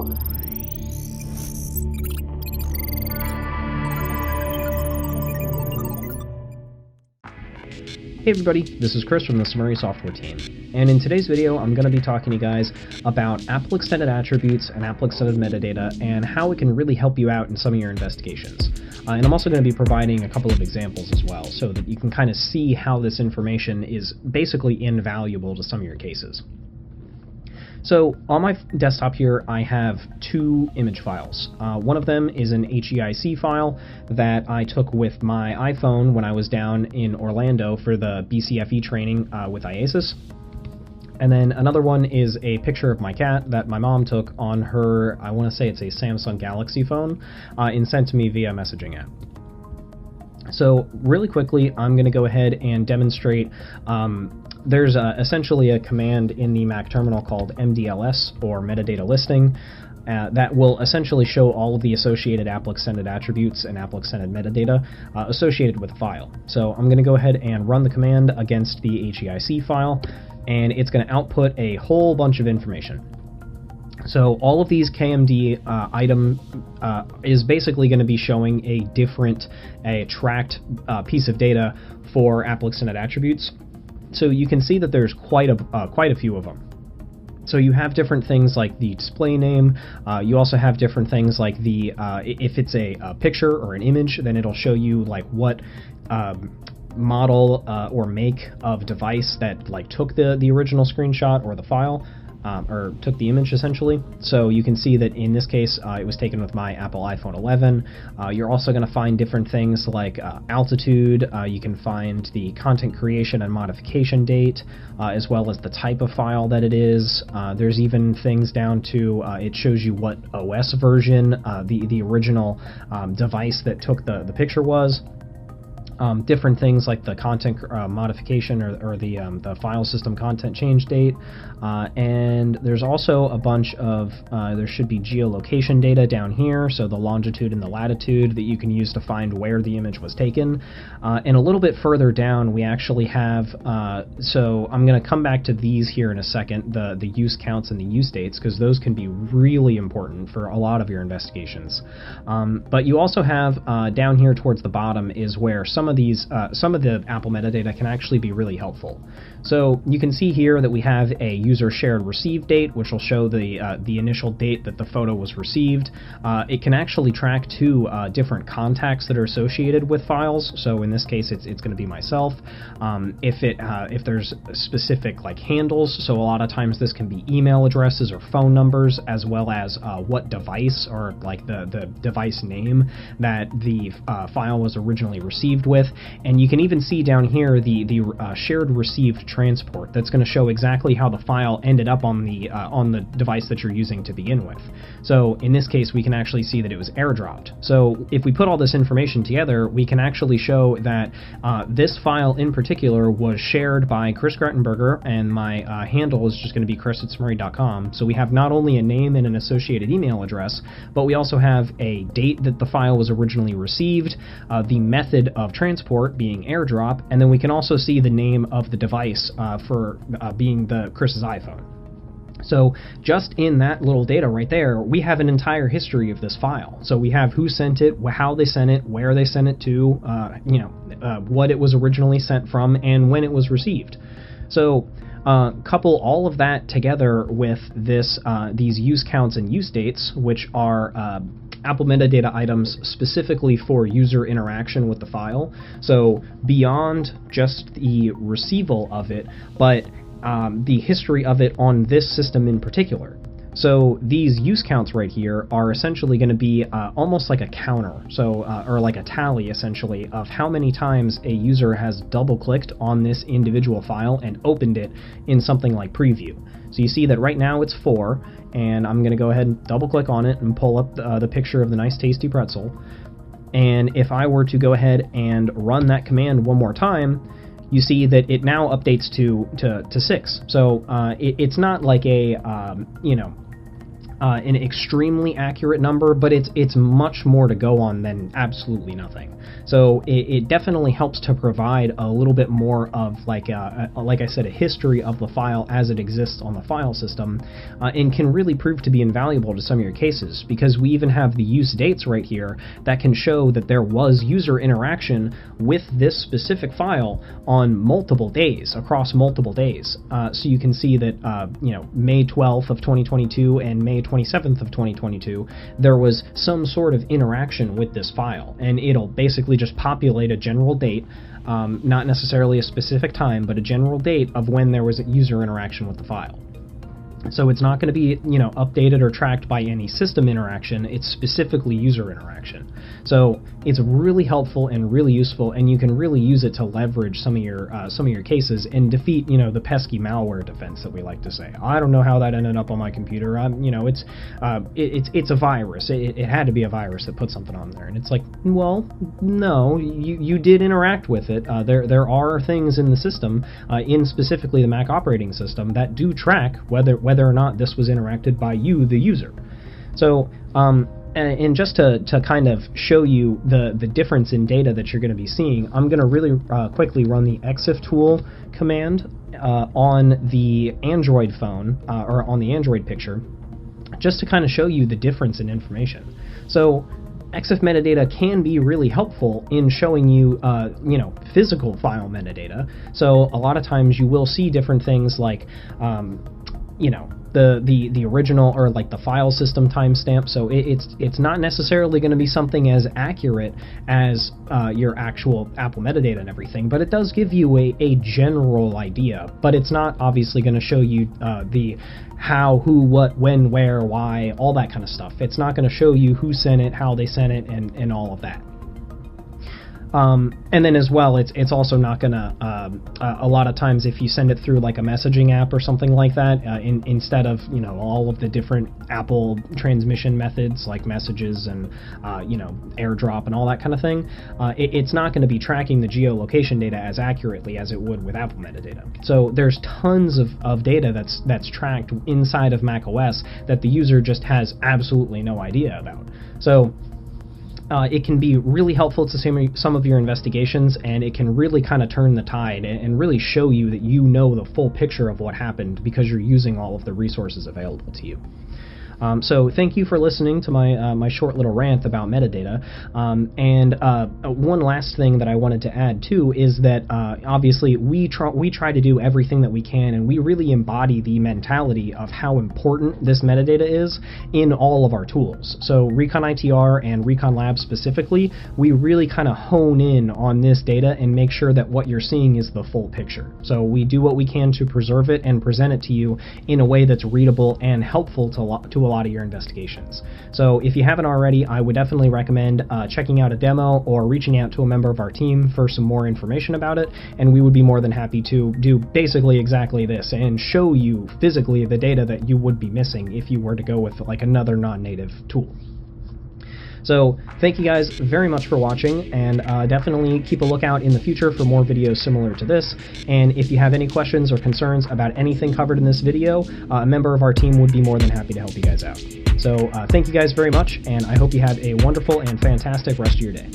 Hey everybody, this is Chris from the SUMURI software team, and in today's video I'm going to be talking to you guys about Apple Extended Attributes and Apple Extended Metadata and how it can really help you out in some of your investigations. And I'm also going to be providing a couple of examples as well, so that you can kind of see how this information is basically invaluable to some of your cases. So on my desktop here, I have two image files. One of them is an HEIC file that I took with my iPhone when I was down in Orlando for the BCFE training with IASIS. And then another one is a picture of my cat that my mom took on her, I want to say it's a Samsung Galaxy phone, and sent to me via messaging app. So really quickly, I'm going to go ahead and demonstrate. There's essentially a command in the Mac terminal called MDLS, or Metadata Listing, that will essentially show all of the associated Apple Extended Attributes and Apple Extended Metadata associated with a file. So I'm going to go ahead and run the command against the HEIC file, and it's going to output a whole bunch of information. So all of these KMD item is basically going to be showing a different tracked piece of data for Apple Extended Attributes. So you can see that there's quite a few of them. So you have different things like the display name. You also have different things like the if it's a picture or an image, then it'll show you like what model or make of device that like took the original screenshot or the file. Or took the image essentially. So you can see that in this case it was taken with my Apple iPhone 11. You're also going to find different things like altitude. You can find the content creation and modification date, as well as the type of file that it is. There's even things down to it shows you what OS version the original device that took the picture was. Different things like the content modification or the file system content change date, and there's also a bunch of there should be geolocation data down here, so the longitude and the latitude that you can use to find where the image was taken. And a little bit further down we actually have, so I'm going to come back to these here in a second, the use counts and the use dates, because those can be really important for a lot of your investigations. But you also have down here towards the bottom is where some of the Apple metadata can actually be really helpful. So you can see here that we have a user shared receive date, which will show the initial date that the photo was received. It can actually track two different contacts that are associated with files. So in this case, it's going to be myself. If there's specific like handles, so a lot of times this can be email addresses or phone numbers, as well as what device or like the device name that the file was originally received with. And you can even see down here the shared received transport that's going to show exactly how the file ended up on the device that you're using to begin with. So in this case, we can actually see that it was airdropped. So if we put all this information together, we can actually show that this file in particular was shared by Chris Grettenberger, and my handle is just going to be chris@sumuri.com. So we have not only a name and an associated email address, but we also have a date that the file was originally received, the method of transport being airdrop, and then we can also see the name of the device for being Chris's iPhone. So just in that little data right there, we have an entire history of this file. So we have who sent it, how they sent it, where they sent it to, what it was originally sent from, and when it was received. So couple all of that together with these use counts and use dates, which are Apple metadata items specifically for user interaction with the file. So beyond just the receival of it, but the history of it on this system in particular. So these use counts right here are essentially going to be almost like a counter, or like a tally essentially of how many times a user has double-clicked on this individual file and opened it in something like Preview. So you see that right now it's 4, and I'm going to go ahead and double-click on it and pull up the picture of the nice tasty pretzel. And if I were to go ahead and run that command one more time, you see that it now updates to 6. So it's not like a an extremely accurate number, but it's much more to go on than absolutely nothing. So it definitely helps to provide a little bit more of like I said, a history of the file as it exists on the file system, and can really prove to be invaluable to some of your cases, because we even have the use dates right here that can show that there was user interaction with this specific file on multiple days, across multiple days. So you can see that May 12th of 2022 and May 27th of 2022, there was some sort of interaction with this file, and it'll basically just populate a general date, not necessarily a specific time, but a general date of when there was a user interaction with the file. So it's not going to be, updated or tracked by any system interaction. It's specifically user interaction. So it's really helpful and really useful, and you can really use it to leverage some of your cases and defeat, the pesky malware defense that we like to say. I don't know how that ended up on my computer. It's a virus. It had to be a virus that put something on there. And it's like, well, no, you did interact with it. There are things in the system, in specifically the Mac operating system, that do track whether or not this was interacted by you, the user. So, and just to kind of show you the difference in data that you're going to be seeing, I'm going to really quickly run the Exif tool command on the Android phone, or on the Android picture, just to kind of show you the difference in information. So Exif metadata can be really helpful in showing you, physical file metadata. So a lot of times you will see different things like, the original, or like the file system timestamp. So it's not necessarily going to be something as accurate as your actual Apple metadata and everything, but it does give you a general idea. But it's not obviously going to show you the how, who, what, when, where, why, all that kind of stuff. It's not going to show you who sent it, how they sent it, and all of that. And then as well, it's also not gonna, a lot of times if you send it through like a messaging app or something like that, instead of, all of the different Apple transmission methods like messages and, AirDrop and all that kind of thing, it's not going to be tracking the geolocation data as accurately as it would with Apple metadata. So there's tons of data that's tracked inside of macOS that the user just has absolutely no idea about. So it can be really helpful to some of your investigations, and it can really kind of turn the tide and really show you that you know the full picture of what happened because you're using all of the resources available to you. So thank you for listening to my short little rant about metadata. And one last thing that I wanted to add too is that obviously we try to do everything that we can, and we really embody the mentality of how important this metadata is in all of our tools. So Recon ITR and Recon Lab specifically, we really kind of hone in on this data and make sure that what you're seeing is the full picture. So we do what we can to preserve it and present it to you in a way that's readable and helpful to a lot of your investigations. So if you haven't already, I would definitely recommend checking out a demo or reaching out to a member of our team for some more information about it, and we would be more than happy to do basically exactly this and show you physically the data that you would be missing if you were to go with like another non-native tool. So thank you guys very much for watching, and definitely keep a lookout in the future for more videos similar to this. And if you have any questions or concerns about anything covered in this video, a member of our team would be more than happy to help you guys out. So thank you guys very much, and I hope you have a wonderful and fantastic rest of your day.